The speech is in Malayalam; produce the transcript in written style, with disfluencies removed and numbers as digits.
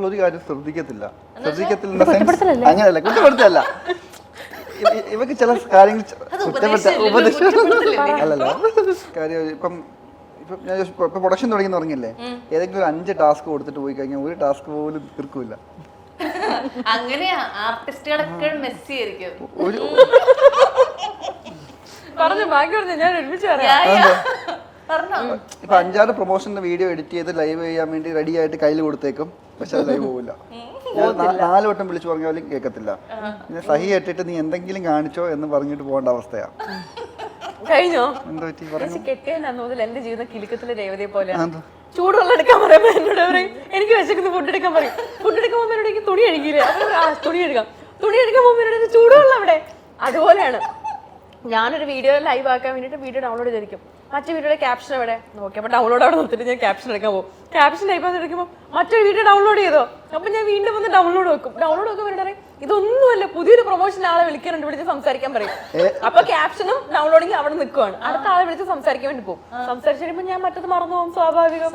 ഒരു കാര്യം ശ്രദ്ധിക്കത്തില്ല അങ്ങനെയല്ല കുറ്റപ്പെടുത്തല്ല ഇവക്ക് ചില കാര്യങ്ങൾ അല്ലല്ല കാര്യം ഇപ്പം ഞാൻ ഇപ്പൊ പ്രൊഡക്ഷൻ തുടങ്ങി പറഞ്ഞില്ലേ ഏതെങ്കിലും ഒരു 5 ടാസ്ക് കൊടുത്തിട്ട് പോയി കഴിഞ്ഞാൽ ഒരു ടാസ്ക് പോലും തീർക്കില്ല. അങ്ങനെയാ ആർട്ടിസ്റ്റുകളൊക്കെ മെസ്സി ആയിരിക്കും. ഇപ്പൊ 5-6 പ്രൊമോഷന്റെ വീഡിയോ എഡിറ്റ് ചെയ്ത് ലൈവ് ചെയ്യാൻ വേണ്ടി റെഡി ആയിട്ട് കയ്യിൽ കൊടുത്തേക്കും, പക്ഷെ അത് ലൈവ് പോവില്ല. ഞാൻ 4 വട്ടം വിളിച്ചു പറഞ്ഞാലും കേൾക്കത്തില്ല. പിന്നെ സഹി ഇട്ടിട്ട് നീ എന്തെങ്കിലും കാണിച്ചോ എന്ന് പറഞ്ഞിട്ട് പോകേണ്ട അവസ്ഥയാ. കഴിഞ്ഞോ? എന്താ പറ്റി പറഞ്ഞു? കെട്ടിയെന്നുമുതൽ എന്റെ ജീവിതം കിലുക്കത്തിലെ ദേവതയെ പോലെ ചൂടുവെള്ളം എടുക്കാൻ പറയുമ്പോ എന്നോട് പറയും എനിക്ക് വിശക്കുന്ന ഫുഡ് എടുക്കാൻ പറയും. ഫുഡ് എടുക്കാൻ പോകുമ്പോൾ എനിക്ക് തുണി കഴുകിയില്ല, തുണി എടുക്കാം. തുണി എടുക്കാൻ പോകുമ്പോൾ ചൂടുവെള്ളം അവിടെ. അതുപോലെയാണ് ഞാനൊരു വീഡിയോ ലൈവ് ആക്കാൻ വേണ്ടിയിട്ട് വീഡിയോ ഡൗൺലോഡ് ചെയ്തിരിക്കും. മറ്റേ വീഡിയോയുടെ ക്യാപ്ഷൻ എവിടെ നോക്കിയപ്പോൾ ഡൗൺലോഡ് അവിടെ നിർത്തിട്ട് ഞാൻ ക്യാപ്ഷൻ എടുക്കാൻ പോകും. ക്യാപ്ഷൻ ടൈപ്പ് എടുക്കുമ്പോൾ മറ്റൊരു വീഡിയോ ഡൗൺലോഡ് ചെയ്തോ, അപ്പൊ ഞാൻ വീണ്ടും വന്ന് ഡൗൺലോഡ് വെക്കും. ഡൗൺലോഡ് വെക്കാൻ വേണ്ടി പറയും ഇതൊന്നുമല്ല പുതിയൊരു പ്രൊമോഷൻ ആളെ വിളിക്കാറുണ്ട്, വിളിച്ച് സംസാരിക്കാൻ പറയും. അപ്പൊ ക്യാപ്ഷനും ഡൗൺലോഡിങ് അവിടെ നിൽക്കുവാണ്. അടുത്ത ആളെ വിളിച്ച് സംസാരിക്കാൻ വേണ്ടി പോകും. സംസാരിച്ചു കഴിയുമ്പോൾ ഞാൻ മറ്റത് മറന്നു പോകും, സ്വാഭാവികം.